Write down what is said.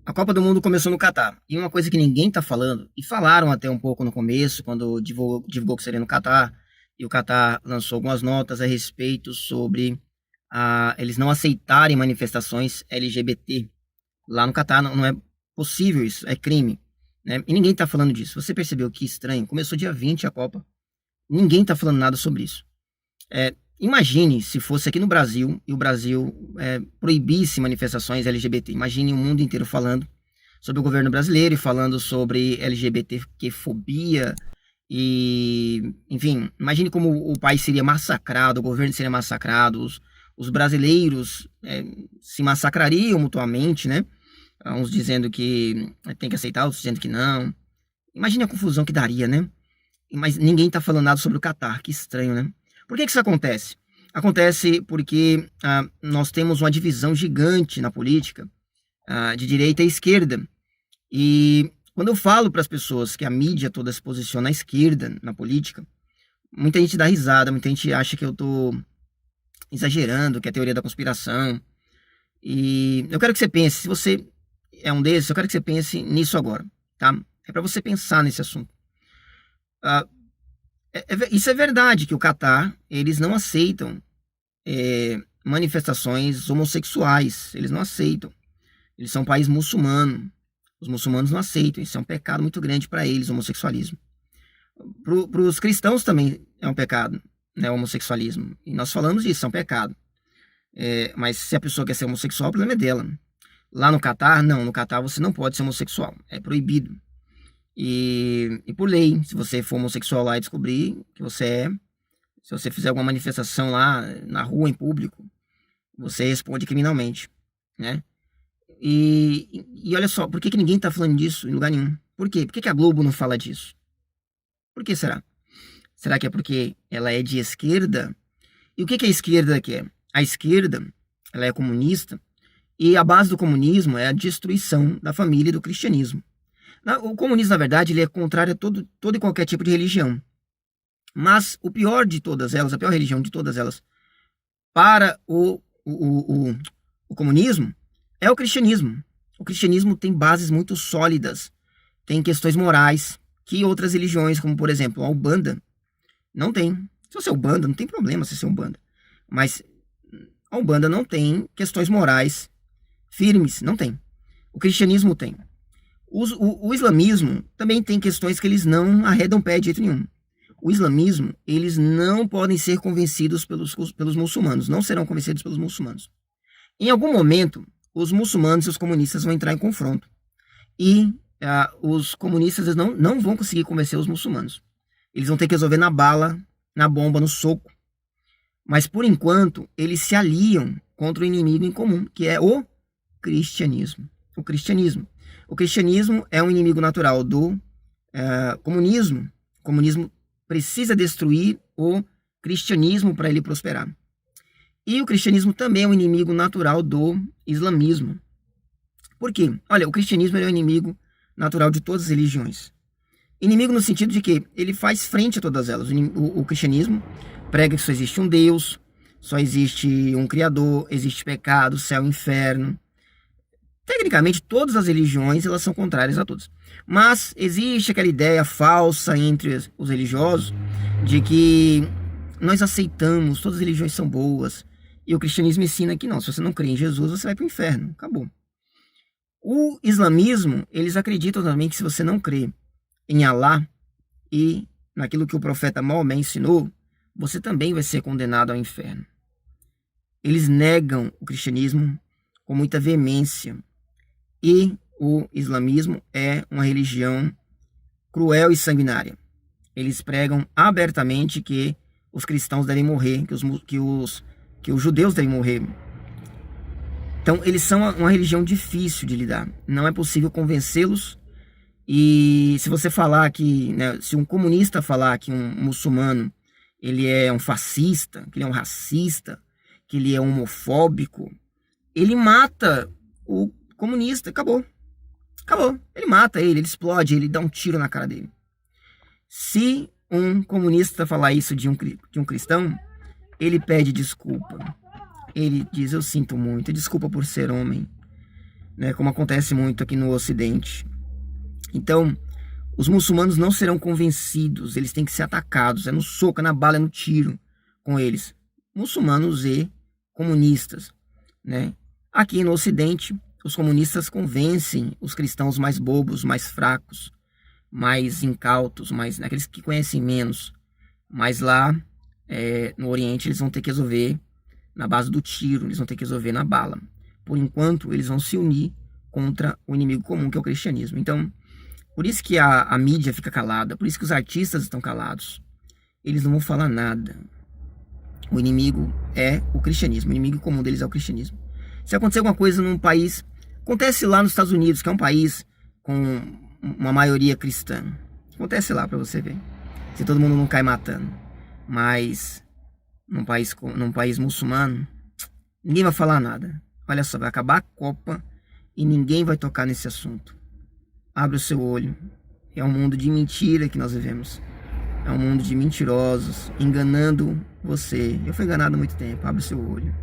A Copa do Mundo começou no Catar. E uma coisa que ninguém tá falando, e falaram até um pouco no começo, quando divulgou que seria no Catar, e o Catar lançou algumas notas a respeito sobre eles não aceitarem manifestações LGBT. Lá no Catar não é possível isso, é crime. Né? E ninguém tá falando disso. Você percebeu que estranho? Começou dia 20 a Copa. Ninguém tá falando nada sobre isso. Imagine se fosse aqui no Brasil e o Brasil proibisse manifestações LGBT. Imagine o mundo inteiro falando sobre o governo brasileiro e falando sobre LGBTQ-fobia e, enfim, imagine como o país seria massacrado, o governo seria massacrado, os brasileiros se massacrariam mutuamente, né? Uns dizendo que tem que aceitar, outros dizendo que não. Imagine a confusão que daria, né? Mas ninguém está falando nada sobre o Catar, que estranho, né? Por que isso acontece? Acontece porque nós temos uma divisão gigante na política, de direita e esquerda. E quando eu falo para as pessoas que a mídia toda se posiciona à esquerda na política, muita gente dá risada, muita gente acha que eu estou exagerando, que é teoria da conspiração. E eu quero que você pense, se você é um desses, eu quero que você pense nisso agora, tá? É para você pensar nesse assunto. Ah, isso é verdade que o Catar, eles não aceitam manifestações homossexuais, eles não aceitam. Eles são um país muçulmano. Os muçulmanos não aceitam, isso é um pecado muito grande para eles, o homossexualismo. Para os cristãos também é um pecado, né, o homossexualismo. E nós falamos disso, é um pecado. Mas se a pessoa quer ser homossexual, o problema é dela. Lá no Catar, não, no Catar você não pode ser homossexual, é proibido. E por lei, se você for homossexual lá e descobrir que você é, se você fizer alguma manifestação lá na rua, em público, você responde criminalmente, né? E olha só, por que ninguém tá falando disso em lugar nenhum? Por quê? Por que a Globo não fala disso? Por que será? Será que é porque ela é de esquerda? E o que a esquerda quer? A esquerda, ela é comunista, e a base do comunismo é a destruição da família e do cristianismo. O comunismo, na verdade, ele é contrário a todo e qualquer tipo de religião. Mas o pior de todas elas, a pior religião de todas elas, para o comunismo, é o cristianismo. O cristianismo tem bases muito sólidas, tem questões morais que outras religiões, como por exemplo a Umbanda, não tem. Se você é Umbanda, não tem problema se você é Umbanda. Mas a Umbanda não tem questões morais firmes, não tem. O cristianismo tem. O islamismo também tem questões que eles não arredam pé de jeito nenhum. O islamismo, eles não podem ser convencidos pelos muçulmanos, não serão convencidos pelos muçulmanos. Em algum momento, os muçulmanos e os comunistas vão entrar em confronto. E os comunistas não vão conseguir convencer os muçulmanos. Eles vão ter que resolver na bala, na bomba, no soco. Mas, por enquanto, eles se aliam contra o inimigo em comum, que é o cristianismo. O cristianismo. O cristianismo é um inimigo natural do comunismo. O comunismo precisa destruir o cristianismo para ele prosperar. E o cristianismo também é um inimigo natural do islamismo. Por quê? Olha, o cristianismo é um inimigo natural de todas as religiões. Inimigo no sentido de que ele faz frente a todas elas. O cristianismo prega que só existe um Deus, só existe um Criador, existe pecado, céu e inferno. Tecnicamente, todas as religiões elas são contrárias a todas. Mas existe aquela ideia falsa entre os religiosos de que nós aceitamos, todas as religiões são boas. E o cristianismo ensina que não, se você não crê em Jesus, você vai para o inferno. Acabou. O islamismo, eles acreditam também que se você não crê em Alá e naquilo que o profeta Maomé ensinou, você também vai ser condenado ao inferno. Eles negam o cristianismo com muita veemência. E o islamismo é uma religião cruel e sanguinária. Eles pregam abertamente que os cristãos devem morrer, que os judeus devem morrer. Então, eles são uma religião difícil de lidar. Não é possível convencê-los. E se você falar que, né, se um comunista falar que um muçulmano ele é um fascista, que ele é um racista, que ele é homofóbico, ele mata o comunista, acabou. Acabou. Ele mata ele explode, ele dá um tiro na cara dele. Se um comunista falar isso de um cristão, ele pede desculpa. Ele diz, eu sinto muito, desculpa por ser homem. né, como acontece muito aqui no Ocidente. Então, os muçulmanos não serão convencidos, eles têm que ser atacados, é no soco, é na bala, é no tiro com eles. Muçulmanos e comunistas, né? Aqui no Ocidente, os comunistas convencem os cristãos mais bobos, mais fracos, mais incautos, mais aqueles que conhecem menos. Mas lá no Oriente eles vão ter que resolver na base do tiro, eles vão ter que resolver na bala. Por enquanto, eles vão se unir contra o inimigo comum, que é o cristianismo. Então, por isso que a mídia fica calada, por isso que os artistas estão calados. Eles não vão falar nada. O inimigo é o cristianismo, o inimigo comum deles é o cristianismo. Se acontecer alguma coisa num país, acontece lá nos Estados Unidos, que é um país com uma maioria cristã. Acontece lá para você ver. Se todo mundo não cai matando. Mas num país muçulmano, ninguém vai falar nada. Olha só, vai acabar a Copa e ninguém vai tocar nesse assunto. Abre o seu olho. É um mundo de mentira que nós vivemos. É um mundo de mentirosos, enganando você. Eu fui enganado há muito tempo. Abre o seu olho.